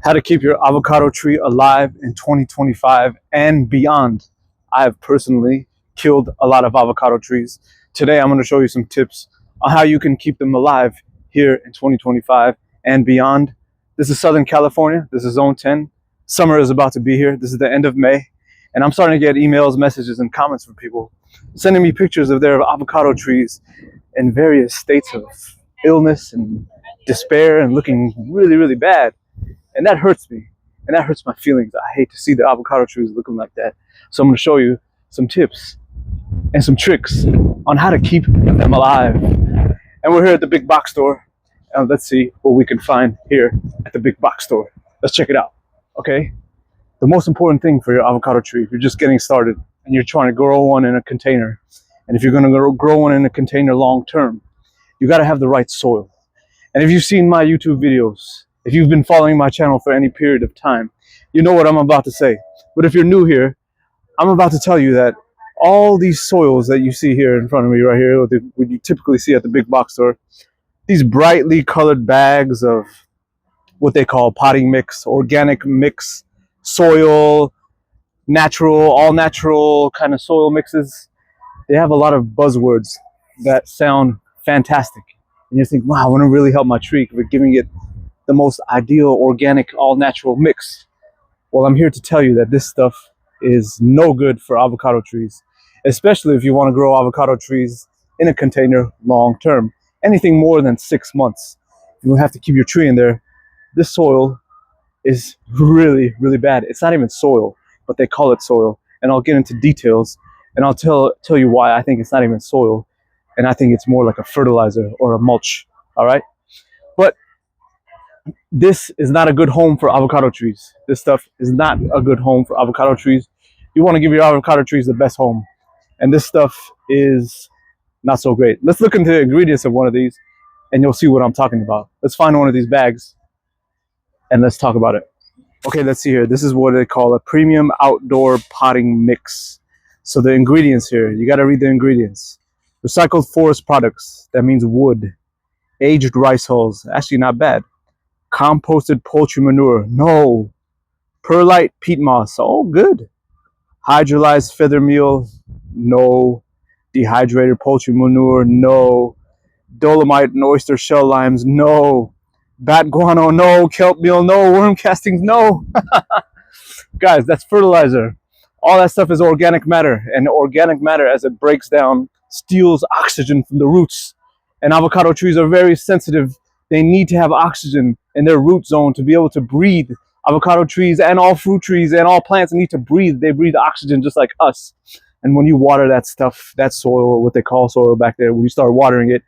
How to keep your avocado tree alive in 2025 and beyond. I have personally killed a lot of avocado trees. Today I'm going to show you some tips on how you can keep them alive here in 2025 and beyond. This is Southern California. This is Zone 10. Summer is about to be here. This is the end of May. And I'm starting to get emails, messages, and comments from people sending me pictures of their avocado trees in various states of illness and despair and looking really, really bad. And that hurts me. And that hurts my feelings. I hate to see the avocado trees looking like that. So I'm going to show you some tips and some tricks on how to keep them alive. And we're here at the big box store. And let's see what we can find here at the big box store. Let's check it out. Okay. The most important thing for your avocado tree, if you're just getting started and you're trying to grow one in a container, and if you're going to grow one in a container long term, you got to have the right soil. And if you've seen my YouTube videos, if you've been following my channel for any period of time, you know what I'm about to say. But if you're new here, I'm about to tell you that all these soils that you see here in front of me right here, what you typically see at the big box store, these brightly colored bags of what they call potting mix, organic mix, soil, natural, all natural kind of soil mixes, they have a lot of buzzwords that sound fantastic. And you think, wow, I want to really help my tree by giving it the most ideal organic all natural mix. Well, I'm here to tell you that this stuff is no good for avocado trees, especially if you want to grow avocado trees in a container long term. Anything more than 6 months, you have to keep your tree in there. This soil is really, really bad. It's not even soil, but they call it soil. And I'll get into details and I'll tell you why I think it's not even soil. And I think it's more like a fertilizer or a mulch. All right. But this is not a good home for avocado trees. This stuff is not a good home for avocado trees. You want to give your avocado trees the best home. And this stuff is not so great. Let's look into the ingredients of one of these and you'll see what I'm talking about. Let's find one of these bags and let's talk about it. Okay, let's see here. This is what they call a premium outdoor potting mix. So the ingredients here, you got to read the ingredients. Recycled forest products, that means wood. Aged rice hulls, actually not bad. Composted poultry manure, no. Perlite peat moss, oh good. Hydrolyzed feather meal, no. Dehydrated poultry manure, no. Dolomite and oyster shell limes, no. Bat guano, no. Kelp meal, no. Worm castings, no. Guys, that's fertilizer. All that stuff is organic matter, and organic matter, as it breaks down, steals oxygen from the roots. And avocado trees are very sensitive. They need to have oxygen in their root zone to be able to breathe. Avocado trees and all fruit trees and all plants need to breathe. They breathe oxygen just like us. And when you water that stuff, that soil, what they call soil back there, when you start watering it,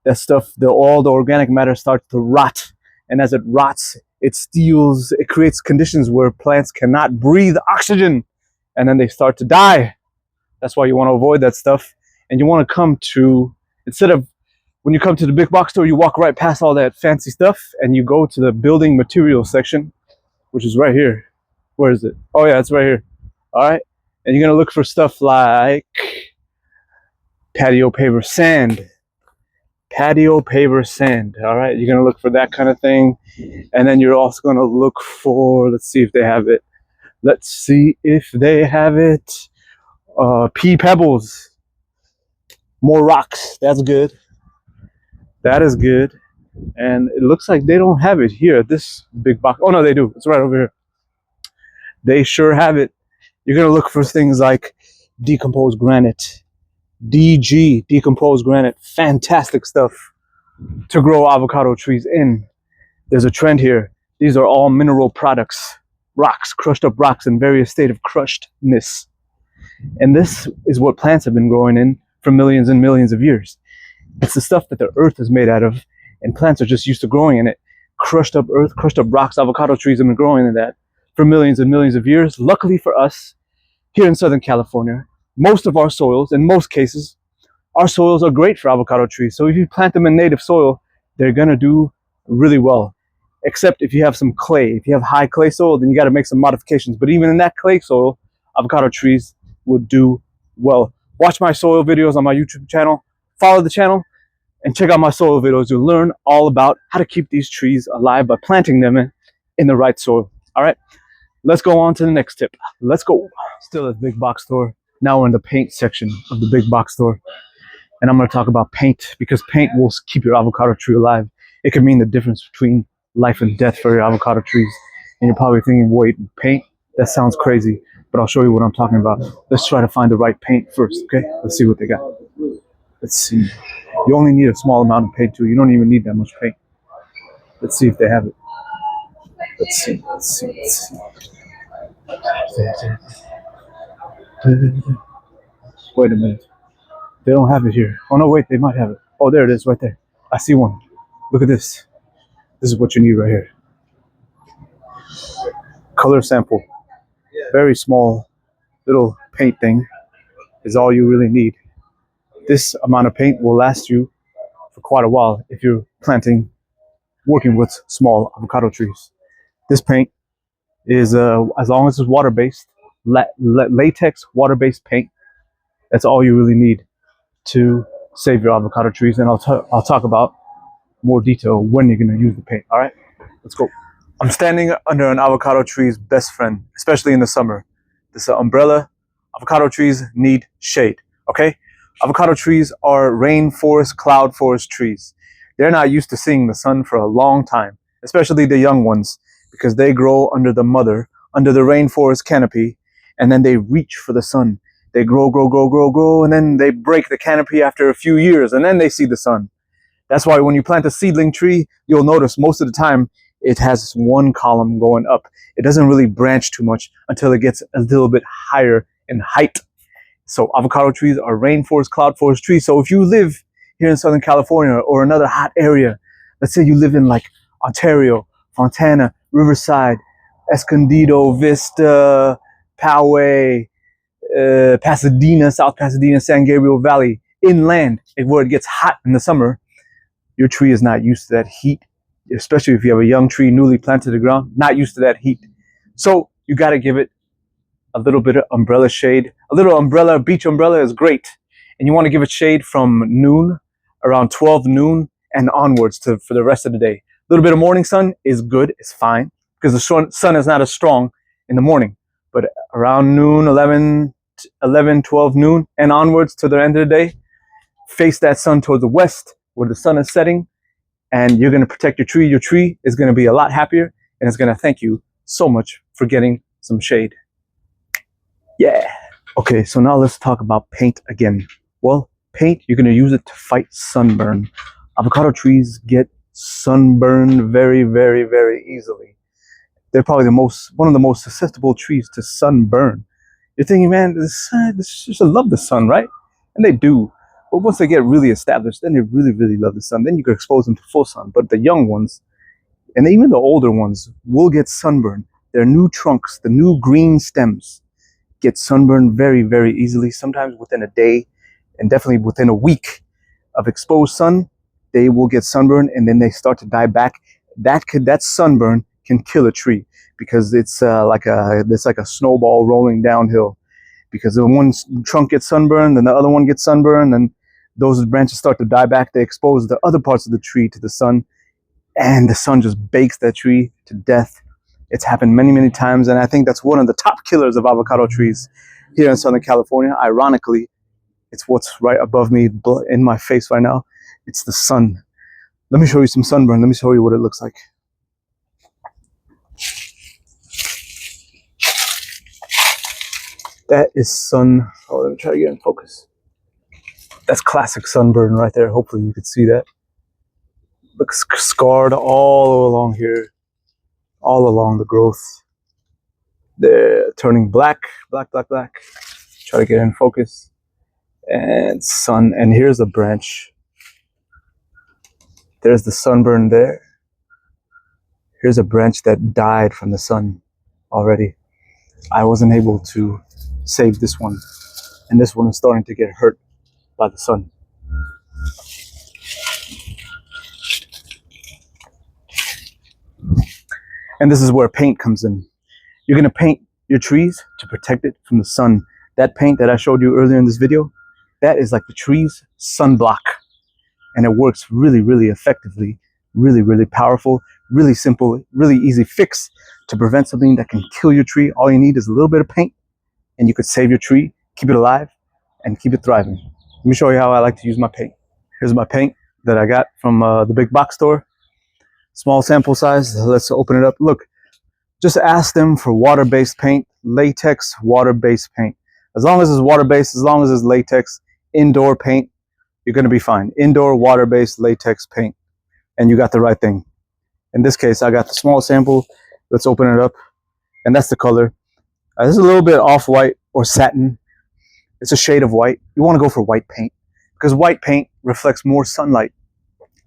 that stuff, all the organic matter starts to rot. And as it rots, it creates conditions where plants cannot breathe oxygen. And then they start to die. That's why you want to avoid that stuff. And you want to come to, when you come to the big box store, you walk right past all that fancy stuff and you go to the building materials section, which is right here. Where is it? Oh yeah, it's right here. All right. And you're going to look for stuff like patio paver sand. Patio paver sand. All right. You're going to look for that kind of thing. And then you're also going to look for, let's see if they have it. Let's see if they have it. Pea pebbles. More rocks. That's good. That is good. And it looks like they don't have it here at this big box. Oh, no, they do. It's right over here. They sure have it. You're going to look for things like decomposed granite. DG, decomposed granite. Fantastic stuff to grow avocado trees in. There's a trend here. These are all mineral products. Rocks, crushed up rocks in various state of crushedness. And this is what plants have been growing in for millions and millions of years. It's the stuff that the earth is made out of, and plants are just used to growing in it. Crushed up earth, crushed up rocks, avocado trees have been growing in that for millions and millions of years. Luckily for us, here in Southern California, most of our soils, in most cases, our soils are great for avocado trees. So if you plant them in native soil, they're going to do really well. Except if you have some clay. If you have high clay soil, then you got to make some modifications. But even in that clay soil, avocado trees would do well. Watch my soil videos on my YouTube channel. Follow the channel and check out my soil videos. You'll learn all about how to keep these trees alive by planting them in the right soil. All right, let's go on to the next tip. Let's go. Still at the big box store. Now we're in the paint section of the big box store. And I'm going to talk about paint because paint will keep your avocado tree alive. It can mean the difference between life and death for your avocado trees. And you're probably thinking, wait, paint? That sounds crazy. But I'll show you what I'm talking about. Let's try to find the right paint first, okay? Let's see what they got. Let's see. You only need a small amount of paint too. You don't even need that much paint. Let's see if they have it. Let's see. Wait a minute. They don't have it here. Oh no, wait, they might have it. Oh, there it is, right there. I see one. Look at this. This is what you need right here. Color sample. Very small little paint thing is all you really need. This amount of paint will last you for quite a while if you're working with small avocado trees. This paint is, as long as it's water-based, latex water-based paint, that's all you really need to save your avocado trees. And I'll talk about more detail when you're going to use the paint. All right, let's go. I'm standing under an avocado tree's best friend, especially in the summer. This is an umbrella. Avocado trees need shade, okay? Avocado trees are rainforest, cloud forest trees. They're not used to seeing the sun for a long time, especially the young ones, because they grow under the rainforest canopy, and then they reach for the sun. They grow, and then they break the canopy after a few years, and then they see the sun. That's why when you plant a seedling tree, you'll notice most of the time it has one column going up. It doesn't really branch too much until it gets a little bit higher in height. So avocado trees are rainforest, cloud forest trees. So if you live here in Southern California or another hot area, let's say you live in like Ontario, Fontana, Riverside, Escondido, Vista, Poway, Pasadena, South Pasadena, San Gabriel Valley, inland, where it gets hot in the summer, your tree is not used to that heat, especially if you have a young tree newly planted to the ground, not used to that heat. So you got to give it a little bit of umbrella shade. A little umbrella, beach umbrella is great. And you want to give it shade from noon, around 12 noon and onwards for the rest of the day. A little bit of morning sun is good, it's fine, because the sun is not as strong in the morning. But around noon, 12 noon and onwards to the end of the day, face that sun towards the west where the sun is setting, and you're going to protect your tree. Your tree is going to be a lot happier, and it's going to thank you so much for getting some shade. Yeah. Okay, so now let's talk about paint again. Well, paint, you're going to use it to fight sunburn. Avocado trees get sunburned very, very, very easily. They're probably one of the most susceptible trees to sunburn. You're thinking, man, they should love the sun, right? And they do. But once they get really established, then they really, really love the sun. Then you can expose them to full sun. But the young ones, and even the older ones, will get sunburned. Their new trunks, the new green stems, get sunburned very, very easily. Sometimes within a day, and definitely within a week of exposed sun, they will get sunburned, and then they start to die back. That sunburn can kill a tree because it's like a snowball rolling downhill. Because the one trunk gets sunburned, and the other one gets sunburned, and those branches start to die back. They expose the other parts of the tree to the sun, and the sun just bakes that tree to death. It's happened many, many times, and I think that's one of the top killers of avocado trees here in Southern California. Ironically, it's what's right above me in my face right now. It's the sun. Let me show you some sunburn. Let me show you what it looks like. That is sun. Oh, let me try to get in focus. That's classic sunburn right there. Hopefully you could see that. Looks scarred all along here, all along the growth. They're turning black. Try to get in focus. And sun. And here's a branch. There's the sunburn there. Here's a branch that died from the sun already. I wasn't able to save this one, and this one is starting to get hurt by the sun. And this is where paint comes in. You're going to paint your trees to protect it from the sun. That paint that I showed you earlier in this video, that is like the tree's sunblock, and it works really, really effectively, really, really powerful, Really simple, really easy fix to prevent something that can kill your tree. All you need is a little bit of paint, and you could save your tree, keep it alive, and keep it thriving. Let me show you how I like to use my paint. Here's my paint that I got from the big box store. Small sample size. Let's open it up. Look, just ask them for water-based paint, latex water-based paint. As long as it's water-based, as long as it's latex, indoor paint, you're going to be fine. Indoor water-based latex paint, and you got the right thing. In this case, I got the small sample. Let's open it up, and that's the color. This is a little bit off-white or satin. It's a shade of white. You want to go for white paint because white paint reflects more sunlight.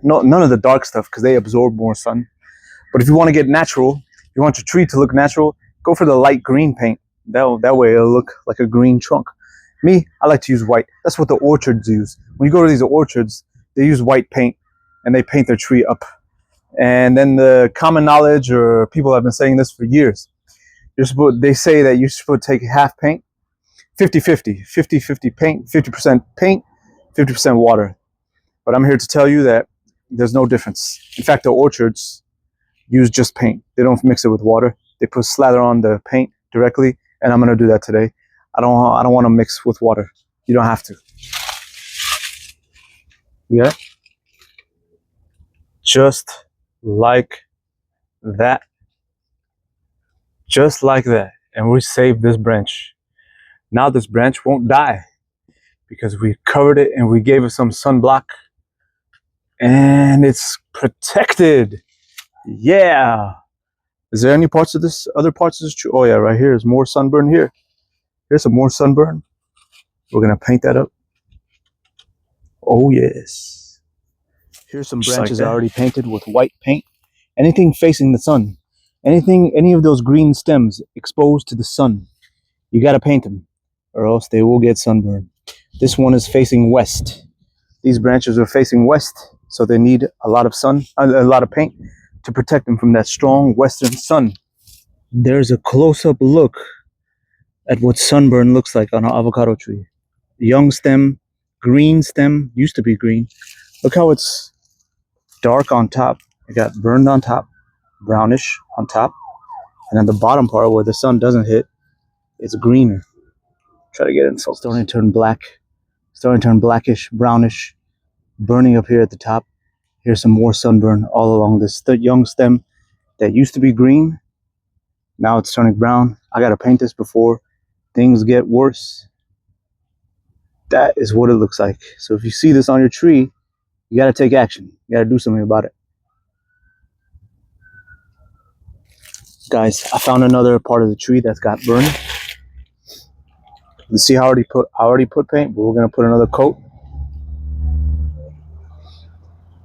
No, none of the dark stuff because they absorb more sun. But if you want to get natural, if you want your tree to look natural, go for the light green paint. That way it'll look like a green trunk. Me, I like to use white. That's what the orchards use. When you go to these orchards, they use white paint and they paint their tree up. And then the common knowledge, or people have been saying this for years, they say that you're supposed to take half paint, 50-50, 50-50 paint, 50% paint, 50% water. But I'm here to tell you that there's no difference. In fact, the orchards use just paint. They don't mix it with water. They put slather on the paint directly, and I'm gonna do that today. I don't want to mix with water. You don't have to. Yeah, just like that, just like that, and we saved this branch. Now this branch won't die because we covered it and we gave it some sunblock, and it's protected. Yeah. Is there any parts of this, other parts of this tree? Oh yeah, right here is more sunburn here. Here's some more sunburn. We're gonna paint that up. Oh yes. Here's some branches like already painted with white paint. Anything facing the sun, any of those green stems exposed to the sun, you gotta paint them, or else they will get sunburned. This one is facing west. These branches are facing west, so they need a lot of sun, a lot of paint to protect them from that strong western sun. There's a close-up look at what sunburn looks like on an avocado tree. Young stem, green stem, used to be green. Look how it's dark on top. It got burned on top, brownish on top, and then the bottom part where the sun doesn't hit, it's greener. Try to get it in focus. Starting to turn black, starting to turn blackish, brownish, burning up here at the top. Here's some more sunburn all along this young stem that used to be green. Now it's turning brown. I gotta paint this before things get worse. That is what it looks like. So if you see this on your tree, you gotta take action. You gotta do something about it. Guys, I found another part of the tree that's got burned. You see how I already put paint, but we're gonna put another coat.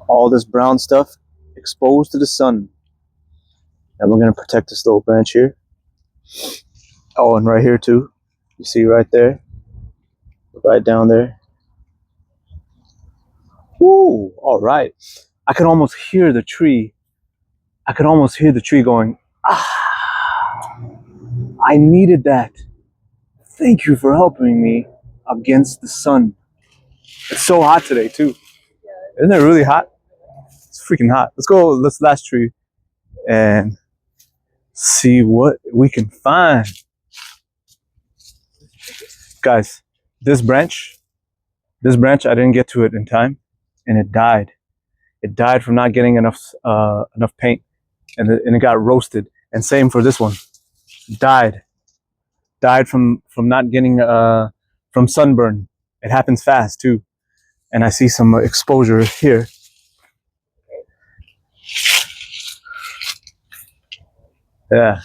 All this brown stuff exposed to the sun. And we're going to protect this little branch here. Oh, and right here too. You see right there. Right down there. Woo! All right. I can almost hear the tree. I can almost hear the tree going, ah! I needed that. Thank you for helping me against the sun. It's so hot today too. Isn't it really hot? It's freaking hot. Let's go this last tree and see what we can find. Guys, this branch, I didn't get to it in time, and it died. It died from not getting enough paint, and it got roasted. And same for this one, died from not getting from sunburn. It happens fast too, and I see some exposure here. Yeah,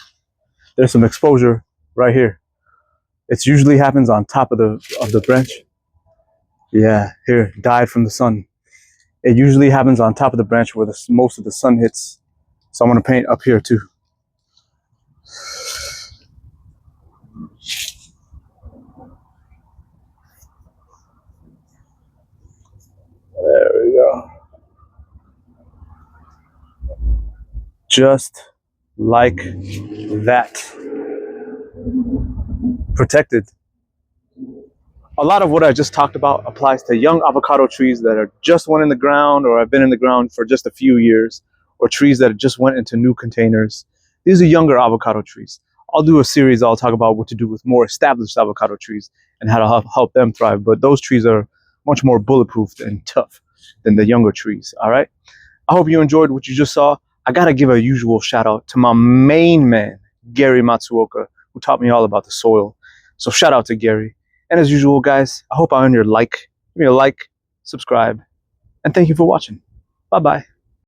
there's some exposure right here. It usually happens on top of the branch. Yeah, here, died from the sun. It usually happens on top of the branch where most of the sun hits. So I'm gonna paint up here too. There we go. Just like that. Protected. A lot of what I just talked about applies to young avocado trees that are just went in the ground or have been in the ground for just a few years, or trees that just went into new containers. These are younger avocado trees. I'll do a series. I'll talk about what to do with more established avocado trees and how to help them thrive. But those trees are much more bulletproof and tough than the younger trees. All right. I hope you enjoyed what you just saw. I gotta give a usual shout out to my main man, Gary Matsuoka, who taught me all about the soil. So shout out to Gary. And as usual, guys, I hope I earned your like. Give me a like, subscribe, and thank you for watching. Bye bye.